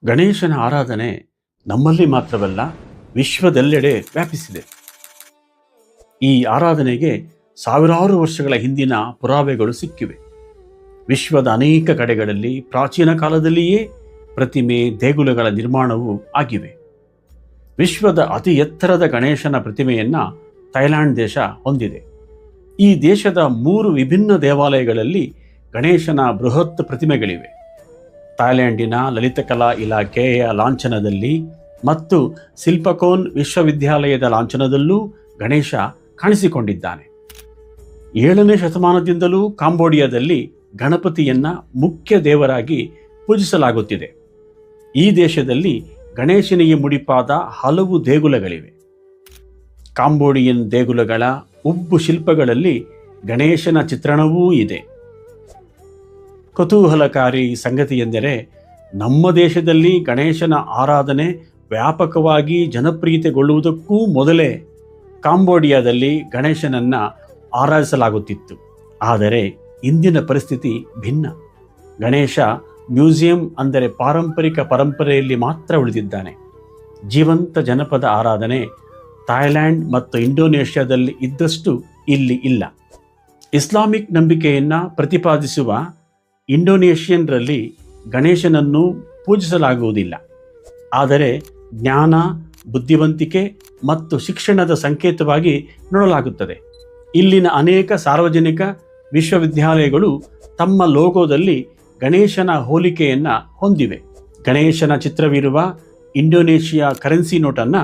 ಗಣೇಶನ ಆರಾಧನೆ ನಮ್ಮಲ್ಲಿ ಮಾತ್ರವಲ್ಲ, ವಿಶ್ವದೆಲ್ಲೆಡೆ ವ್ಯಾಪಿಸಿದೆ. ಈ ಆರಾಧನೆಗೆ ಸಾವಿರಾರು ವರ್ಷಗಳ ಹಿಂದಿನ ಪುರಾವೆಗಳು ಸಿಕ್ಕಿವೆ. ವಿಶ್ವದ ಅನೇಕ ಕಡೆಗಳಲ್ಲಿ ಪ್ರಾಚೀನ ಕಾಲದಲ್ಲಿಯೇ ಪ್ರತಿಮೆ, ದೇಗುಲಗಳ ನಿರ್ಮಾಣವೂ ಆಗಿವೆ. ವಿಶ್ವದ ಅತಿ ಎತ್ತರದ ಗಣೇಶನ ಪ್ರತಿಮೆಯನ್ನು ಥೈಲ್ಯಾಂಡ್ ದೇಶ ಹೊಂದಿದೆ. ಈ ದೇಶದ 3 ವಿಭಿನ್ನ ದೇವಾಲಯಗಳಲ್ಲಿ ಗಣೇಶನ ಬೃಹತ್ ಪ್ರತಿಮೆಗಳಿವೆ. ಥೈಲ್ಯಾಂಡಿನ ಲಲಿತಕಲಾ ಇಲಾಖೆಯ ಲಾಂಛನದಲ್ಲಿ ಮತ್ತು ಸಿಲ್ಪಕೋನ್ ವಿಶ್ವವಿದ್ಯಾಲಯದ ಲಾಂಛನದಲ್ಲೂ ಗಣೇಶ ಕಾಣಿಸಿಕೊಂಡಿದ್ದಾನೆ. 7ನೇ ಶತಮಾನದಿಂದಲೂ ಕಾಂಬೋಡಿಯಾದಲ್ಲಿ ಗಣಪತಿಯನ್ನ ಮುಖ್ಯ ದೇವರಾಗಿ ಪೂಜಿಸಲಾಗುತ್ತಿದೆ. ಈ ದೇಶದಲ್ಲಿ ಗಣೇಶನಿಗೆ ಮುಡಿಪಾದ ಹಲವು ದೇಗುಲಗಳಿವೆ. ಕಾಂಬೋಡಿಯನ್ ದೇಗುಲಗಳ ಉಬ್ಬು ಶಿಲ್ಪಗಳಲ್ಲಿ ಗಣೇಶನ ಚಿತ್ರಣವೂ ಇದೆ. ಕುತೂಹಲಕಾರಿ ಸಂಗತಿಯೆಂದರೆ, ನಮ್ಮ ದೇಶದಲ್ಲಿ ಗಣೇಶನ ಆರಾಧನೆ ವ್ಯಾಪಕವಾಗಿ ಜನಪ್ರಿಯತೆಗೊಳ್ಳುವುದಕ್ಕೂ ಮೊದಲೇ ಕಾಂಬೋಡಿಯಾದಲ್ಲಿ ಗಣೇಶನನ್ನು ಆರಾಧಿಸಲಾಗುತ್ತಿತ್ತು. ಆದರೆ ಇಂದಿನ ಪರಿಸ್ಥಿತಿ ಭಿನ್ನ. ಗಣೇಶ ಮ್ಯೂಸಿಯಂ ಅಂದರೆ ಪಾರಂಪರಿಕ ಪರಂಪರೆಯಲ್ಲಿ ಮಾತ್ರ ಉಳಿದಿದ್ದಾನೆ. ಜೀವಂತ ಜನಪದ ಆರಾಧನೆ ಥಾಯ್ಲ್ಯಾಂಡ್ ಮತ್ತು ಇಂಡೋನೇಷ್ಯಾದಲ್ಲಿ ಇದ್ದಷ್ಟು ಇಲ್ಲಿ ಇಲ್ಲ. ಇಸ್ಲಾಮಿಕ್ ನಂಬಿಕೆಯನ್ನು ಪ್ರತಿಪಾದಿಸುವ ಇಂಡೋನೇಷ್ಯನ್ರಲ್ಲಿ ಗಣೇಶನನ್ನು ಪೂಜಿಸಲಾಗುವುದಿಲ್ಲ. ಆದರೆ ಜ್ಞಾನ, ಬುದ್ಧಿವಂತಿಕೆ ಮತ್ತು ಶಿಕ್ಷಣದ ಸಂಕೇತವಾಗಿ ನೋಡಲಾಗುತ್ತದೆ. ಇಲ್ಲಿನ ಅನೇಕ ಸಾರ್ವಜನಿಕ ವಿಶ್ವವಿದ್ಯಾಲಯಗಳು ತಮ್ಮ ಲೋಗೋದಲ್ಲಿ ಗಣೇಶನ ಹೋಲಿಕೆಯನ್ನು ಹೊಂದಿವೆ. ಗಣೇಶನ ಚಿತ್ರವಿರುವ ಇಂಡೋನೇಷಿಯಾ ಕರೆನ್ಸಿ ನೋಟನ್ನು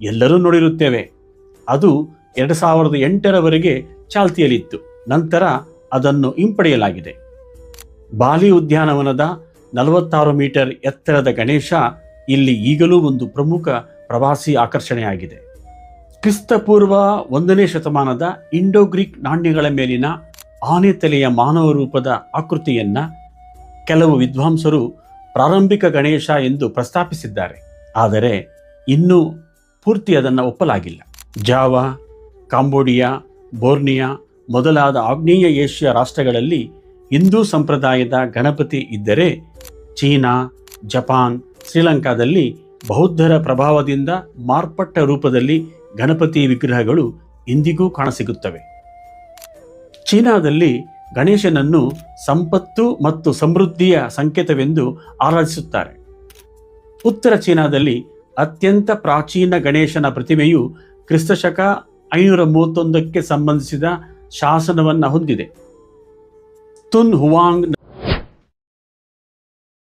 ಎಲ್ಲರೂ ನೋಡಿರುತ್ತೇವೆ. ಅದು 2008ರವರೆಗೆ ಚಾಲ್ತಿಯಲ್ಲಿತ್ತು. ನಂತರ ಅದನ್ನು ಹಿಂಪಡೆಯಲಾಗಿದೆ. ಬಾಲಿ ಉದ್ಯಾನವನದ 46 ಮೀಟರ್ ಎತ್ತರದ ಗಣೇಶ ಇಲ್ಲಿ ಈಗಲೂ ಒಂದು ಪ್ರಮುಖ ಪ್ರವಾಸಿ ಆಕರ್ಷಣೆಯಾಗಿದೆ. ಕ್ರಿಸ್ತಪೂರ್ವ 1ನೇ ಶತಮಾನದ ಇಂಡೋ ಗ್ರೀಕ್ ನಾಣ್ಯಗಳ ಮೇಲಿನ ಆನೆ ತಲೆಯ ಮಾನವ ರೂಪದ ಆಕೃತಿಯನ್ನು ಕೆಲವು ವಿದ್ವಾಂಸರು ಪ್ರಾರಂಭಿಕ ಗಣೇಶ ಎಂದು ಪ್ರಸ್ತಾಪಿಸಿದ್ದಾರೆ. ಆದರೆ ಇನ್ನೂ ಪೂರ್ತಿ ಅದನ್ನು ಒಪ್ಪಲಾಗಿಲ್ಲ. ಜಾವಾ, ಕಾಂಬೋಡಿಯಾ, ಬೋರ್ನಿಯಾ ಮೊದಲಾದ ಆಗ್ನೇಯ ಏಷ್ಯಾ ರಾಷ್ಟ್ರಗಳಲ್ಲಿ ಹಿಂದೂ ಸಂಪ್ರದಾಯದ ಗಣಪತಿ ಇದ್ದರೆ, ಚೀನಾ, ಜಪಾನ್, ಶ್ರೀಲಂಕಾದಲ್ಲಿ ಬೌದ್ಧರ ಪ್ರಭಾವದಿಂದ ಮಾರ್ಪಟ್ಟ ರೂಪದಲ್ಲಿ ಗಣಪತಿ ವಿಗ್ರಹಗಳು ಇಂದಿಗೂ ಕಾಣಸಿಗುತ್ತವೆ. ಚೀನಾದಲ್ಲಿ ಗಣೇಶನನ್ನು ಸಂಪತ್ತು ಮತ್ತು ಸಮೃದ್ಧಿಯ ಸಂಕೇತವೆಂದು ಆರಾಧಿಸುತ್ತಾರೆ. ಉತ್ತರ ಚೀನಾದಲ್ಲಿ ಅತ್ಯಂತ ಪ್ರಾಚೀನ ಗಣೇಶನ ಪ್ರತಿಮೆಯು ಕ್ರಿಸ್ತಶಕ 531ಕ್ಕೆ ಸಂಬಂಧಿಸಿದ ಶಾಸನವನ್ನು ಹೊಂದಿದೆ. ತುನ್ ಹುವಾಂಗ್